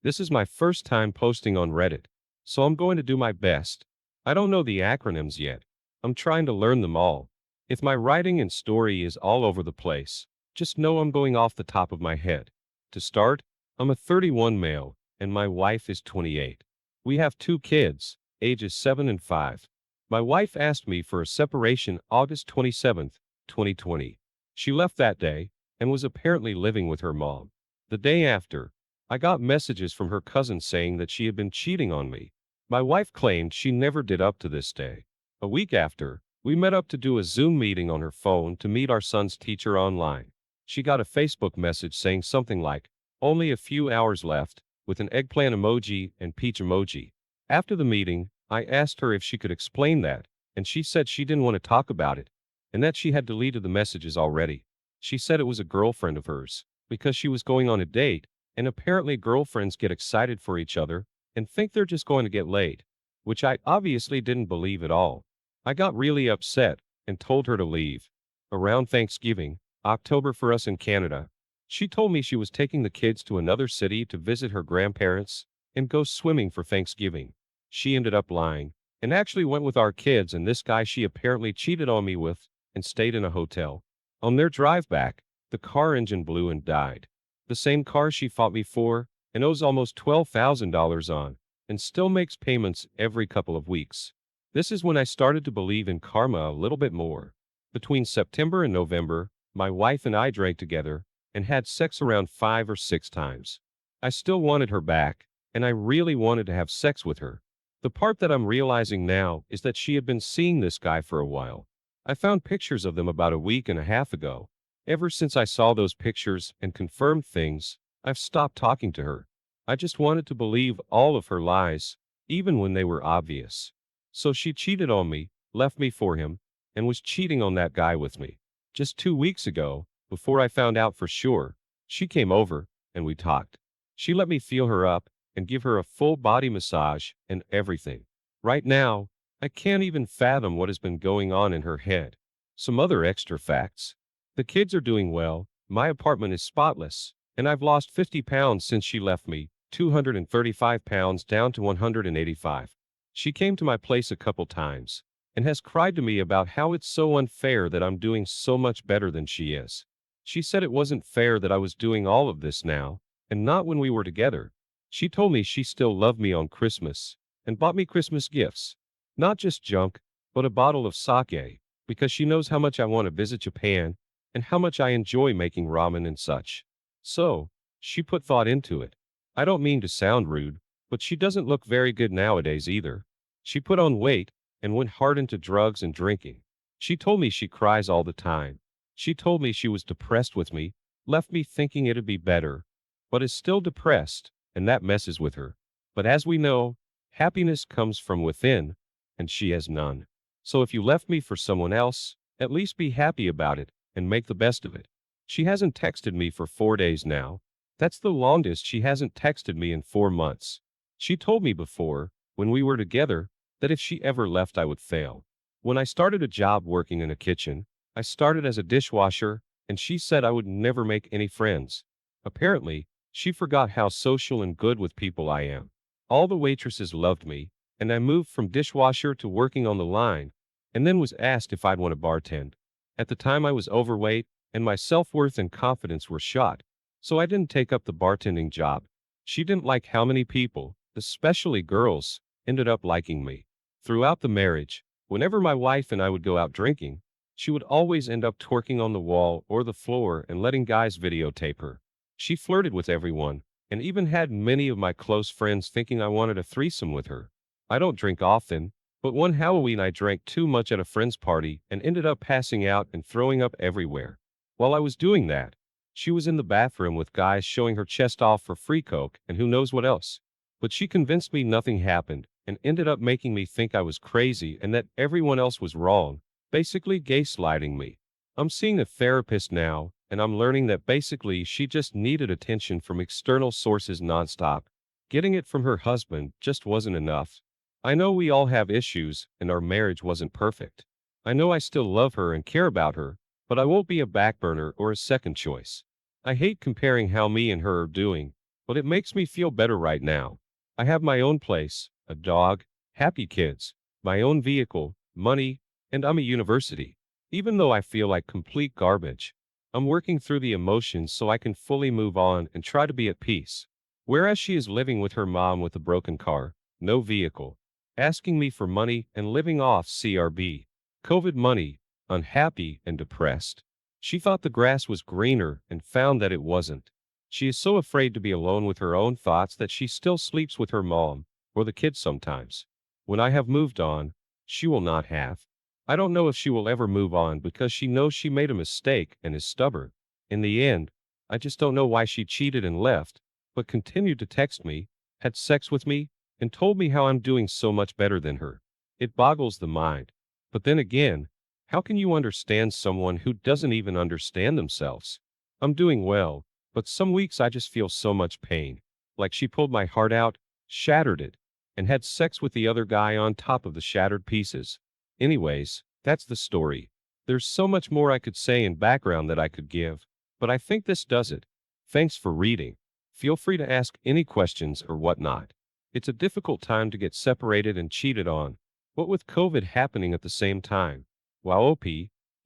This is my first time posting on Reddit, so I'm going to do my best. I don't know the acronyms yet. I'm trying to learn them all. If my writing and story is all over the place, just know I'm going off the top of my head. To start, I'm a 31 male, and my wife is 28. We have two kids, ages 7 and 5. My wife asked me for a separation August 27th, 2020. She left that day and was apparently living with her mom. The day after, I got messages from her cousin saying that she had been cheating on me. My wife claimed she never did up to this day. A week after, we met up to do a Zoom meeting on her phone to meet our son's teacher online. She got a Facebook message saying something like, "Only a few hours left," with an eggplant emoji and peach emoji. After the meeting, I asked her if she could explain that, and she said she didn't want to talk about it, and that she had deleted the messages already. She said it was a girlfriend of hers, because she was going on a date, and apparently girlfriends get excited for each other and think they're just going to get laid, which I obviously didn't believe at all. I got really upset and told her to leave. Around Thanksgiving, October for us in Canada, she told me she was taking the kids to another city to visit her grandparents and go swimming for Thanksgiving. She ended up lying and actually went with our kids and this guy she apparently cheated on me with and stayed in a hotel. On their drive back, the car engine blew and died. The same car she fought me for and owes almost $12,000 on, and still makes payments every couple of weeks. This is when I started to believe in karma a little bit more. Between September and November, my wife and I drank together and had sex around 5 or 6 times. I still wanted her back, and I really wanted to have sex with her. The part that I'm realizing now is that she had been seeing this guy for a while. I found pictures of them about a week and a half ago. Ever since I saw those pictures and confirmed things, I've stopped talking to her. I just wanted to believe all of her lies, even when they were obvious. So she cheated on me, left me for him, and was cheating on that guy with me. Just 2 weeks ago, before I found out for sure, she came over and we talked. She let me feel her up and give her a full body massage and everything. Right now, I can't even fathom what has been going on in her head. Some other extra facts. The kids are doing well, my apartment is spotless, and I've lost 50 pounds since she left me, 235 pounds down to 185. She came to my place a couple times and has cried to me about how it's so unfair that I'm doing so much better than she is. She said it wasn't fair that I was doing all of this now, and not when we were together. She told me she still loved me on Christmas and bought me Christmas gifts. Not just junk, but a bottle of sake, because she knows how much I want to visit Japan and how much I enjoy making ramen and such. So, she put thought into it. I don't mean to sound rude, but she doesn't look very good nowadays either. She put on weight and went hard into drugs and drinking. She told me she cries all the time. She told me she was depressed with me, left me thinking it'd be better, but is still depressed, and that messes with her. But as we know, happiness comes from within, and she has none. So if you left me for someone else, at least be happy about it and make the best of it. She hasn't texted me for 4 days now. That's the longest she hasn't texted me in 4 months. She told me before, when we were together, that if she ever left I would fail. When I started a job working in a kitchen, I started as a dishwasher, and she said I would never make any friends. Apparently, she forgot how social and good with people I am. All the waitresses loved me, and I moved from dishwasher to working on the line, and then was asked if I'd want to bartend. At the time I was overweight, and my self-worth and confidence were shot, so I didn't take up the bartending job. She didn't like how many people, especially girls, ended up liking me. Throughout the marriage, whenever my wife and I would go out drinking, she would always end up twerking on the wall or the floor and letting guys videotape her. She flirted with everyone, and even had many of my close friends thinking I wanted a threesome with her. I don't drink often, but one Halloween I drank too much at a friend's party and ended up passing out and throwing up everywhere. While I was doing that, she was in the bathroom with guys showing her chest off for free coke and who knows what else. But she convinced me nothing happened and ended up making me think I was crazy and that everyone else was wrong, basically gaslighting me. I'm seeing a therapist now, and I'm learning that basically she just needed attention from external sources nonstop. Getting it from her husband just wasn't enough. I know we all have issues, and our marriage wasn't perfect. I know I still love her and care about her, but I won't be a backburner or a second choice. I hate comparing how me and her are doing, but it makes me feel better right now. I have my own place, a dog, happy kids, my own vehicle, money, and I'm a university. Even though I feel like complete garbage, I'm working through the emotions so I can fully move on and try to be at peace. Whereas she is living with her mom with a broken car, no vehicle, asking me for money and living off CRB, COVID money, unhappy and depressed. She thought the grass was greener and found that it wasn't. She is so afraid to be alone with her own thoughts that she still sleeps with her mom or the kids sometimes. When I have moved on, she will not have. I don't know if she will ever move on because she knows she made a mistake and is stubborn. In the end, I just don't know why she cheated and left, but continued to text me, had sex with me, and told me how I'm doing so much better than her. It boggles the mind. But then again, how can you understand someone who doesn't even understand themselves? I'm doing well, but some weeks I just feel so much pain. Like she pulled my heart out, shattered it, and had sex with the other guy on top of the shattered pieces. Anyways, that's the story. There's so much more I could say in background that I could give, but I think this does it. Thanks for reading. Feel free to ask any questions or whatnot. It's a difficult time to get separated and cheated on, what with COVID happening at the same time. Wow, OP,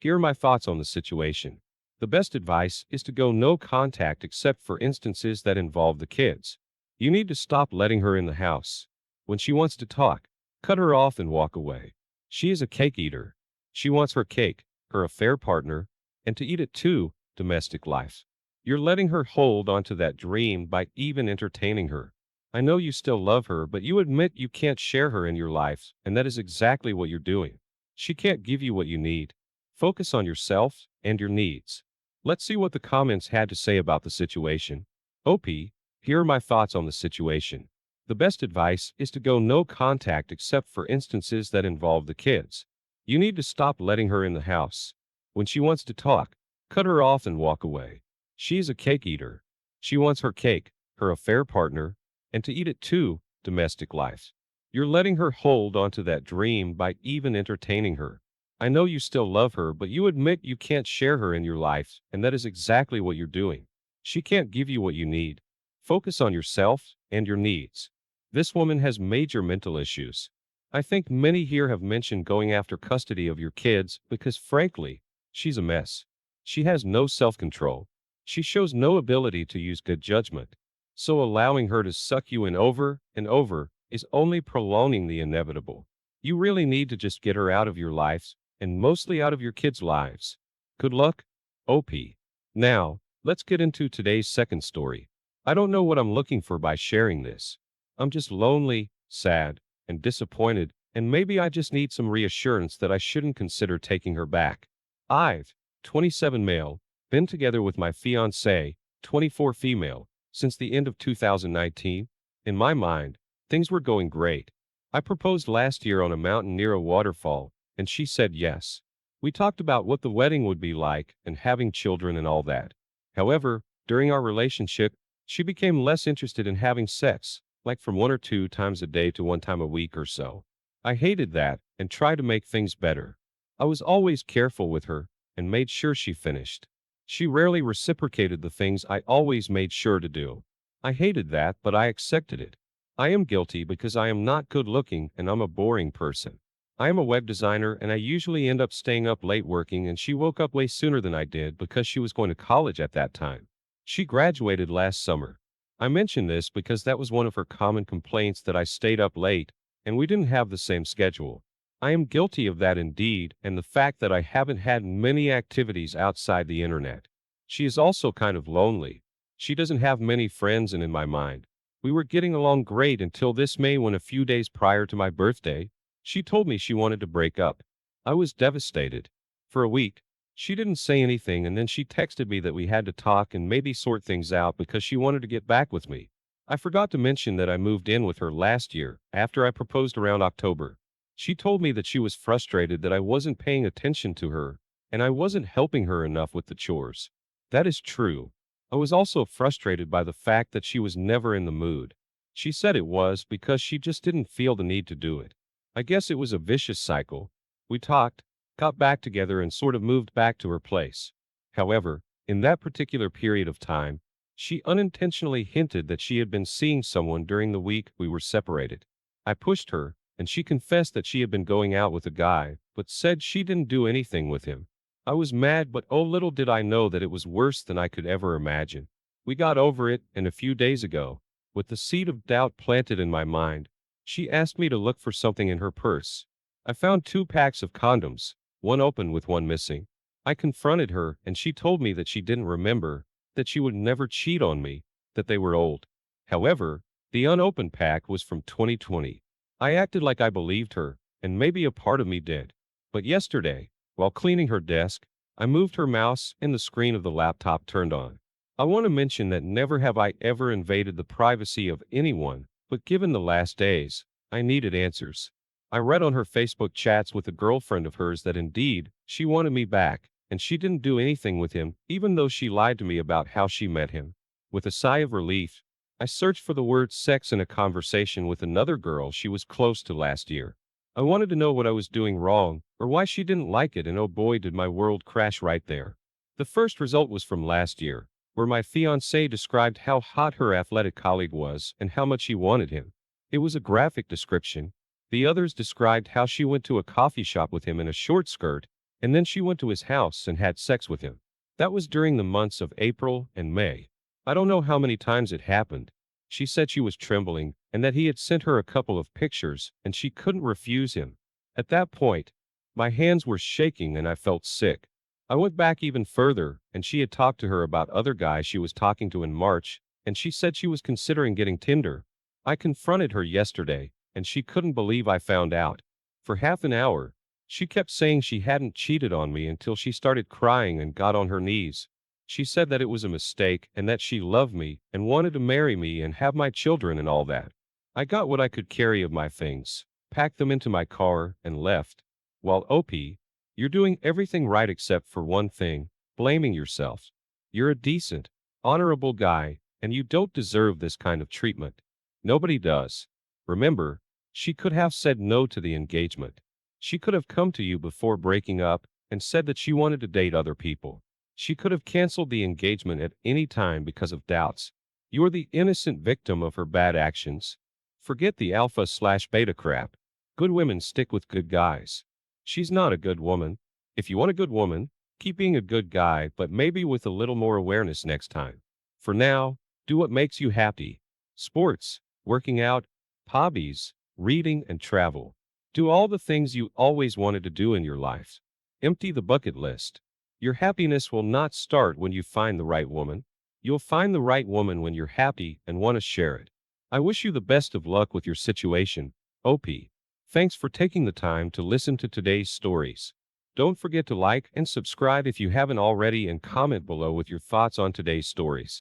here are my thoughts on the situation. The best advice is to go no contact except for instances that involve the kids. You need to stop letting her in the house. When she wants to talk, cut her off and walk away. She is a cake eater. She wants her cake, her affair partner, and to eat it too, domestic life. You're letting her hold onto that dream by even entertaining her. I know you still love her, but you admit you can't share her in your life, and that is exactly what you're doing. She can't give you what you need. Focus on yourself and your needs. Let's see what the comments had to say about the situation. OP, here are my thoughts on the situation. The best advice is to go no contact except for instances that involve the kids. You need to stop letting her in the house. When she wants to talk, cut her off and walk away. She's a cake eater. She wants her cake, her affair partner, and to eat it too, domestic life. You're letting her hold onto that dream by even entertaining her. I know you still love her, but you admit you can't share her in your life, and that is exactly what you're doing. She can't give you what you need. Focus on yourself and your needs. This woman has major mental issues. I think many here have mentioned going after custody of your kids because, frankly, she's a mess. She has no self-control. She shows no ability to use good judgment. So allowing her to suck you in over and over is only prolonging the inevitable. You really need to just get her out of your lives and mostly out of your kids' lives. Good luck, OP. Now, let's get into today's second story. I don't know what I'm looking for by sharing this. I'm just lonely, sad, and disappointed, and maybe I just need some reassurance that I shouldn't consider taking her back. I've, 27 male, been together with my fiancée, 24 female, since the end of 2019. In my mind, things were going great. I proposed last year on a mountain near a waterfall, and she said yes. We talked about what the wedding would be like and having children and all that. However, during our relationship, she became less interested in having sex, like from 1 or 2 times a day to 1 time a week or so. I hated that and tried to make things better. I was always careful with her and made sure she finished. She rarely reciprocated the things I always made sure to do. I hated that, but I accepted it. I am guilty because I am not good looking and I'm a boring person. I am a web designer and I usually end up staying up late working, and she woke up way sooner than I did because she was going to college at that time. She graduated last summer. I mention this because that was one of her common complaints, that I stayed up late and we didn't have the same schedule. I am guilty of that indeed, and the fact that I haven't had many activities outside the internet. She is also kind of lonely. She doesn't have many friends, and in my mind, we were getting along great until this May, when a few days prior to my birthday, she told me she wanted to break up. I was devastated. For a week, she didn't say anything, and then she texted me that we had to talk and maybe sort things out because she wanted to get back with me. I forgot to mention that I moved in with her last year, after I proposed around October. She told me that she was frustrated that I wasn't paying attention to her, and I wasn't helping her enough with the chores. That is true. I was also frustrated by the fact that she was never in the mood. She said it was because she just didn't feel the need to do it. I guess it was a vicious cycle. We talked, got back together, and sort of moved back to her place. However, in that particular period of time, She unintentionally hinted that she had been seeing someone during the week we were separated. I pushed her, and she confessed that she had been going out with a guy, but said she didn't do anything with him. I was mad, but oh, little did I know that it was worse than I could ever imagine. We got over it, and a few days ago, with the seed of doubt planted in my mind, she asked me to look for something in her purse. I found 2 packs of condoms, one open with one missing. I confronted her, and she told me that she didn't remember, that she would never cheat on me, that they were old. However, the unopened pack was from 2020. I acted like I believed her, and maybe a part of me did. But yesterday, while cleaning her desk, I moved her mouse and the screen of the laptop turned on. I want to mention that never have I ever invaded the privacy of anyone, but given the last days, I needed answers. I read on her Facebook chats with a girlfriend of hers that indeed, she wanted me back, and she didn't do anything with him, even though she lied to me about how she met him. With a sigh of relief, I searched for the word sex in a conversation with another girl she was close to last year. I wanted to know what I was doing wrong, or why she didn't like it, and oh boy did my world crash right there. The first result was from last year, where my fiancée described how hot her athletic colleague was and how much he wanted him. It was a graphic description. The others described how she went to a coffee shop with him in a short skirt, and then she went to his house and had sex with him. That was during the months of April and May. I don't know how many times it happened. She said she was trembling, and that he had sent her a couple of pictures, and she couldn't refuse him. At that point, my hands were shaking and I felt sick. I went back even further, and she had talked to her about other guys she was talking to in March, and she said she was considering getting Tinder. I confronted her yesterday, and she couldn't believe I found out. For half an hour, she kept saying she hadn't cheated on me until she started crying and got on her knees. She said that it was a mistake and that she loved me and wanted to marry me and have my children and all that. I got what I could carry of my things, packed them into my car, and left. While OP, you're doing everything right except for one thing, blaming yourself. You're a decent, honorable guy, and you don't deserve this kind of treatment. Nobody does. Remember, she could have said no to the engagement. She could have come to you before breaking up and said that she wanted to date other people. She could have canceled the engagement at any time because of doubts. You're the innocent victim of her bad actions. Forget the alpha/beta crap. Good women stick with good guys. She's not a good woman. If you want a good woman, keep being a good guy, but maybe with a little more awareness next time. For now, do what makes you happy. Sports, working out, hobbies, reading, and travel. Do all the things you always wanted to do in your life. Empty the bucket list. Your happiness will not start when you find the right woman. You'll find the right woman when you're happy and want to share it. I wish you the best of luck with your situation, OP. Thanks for taking the time to listen to today's stories. Don't forget to like and subscribe if you haven't already, and comment below with your thoughts on today's stories.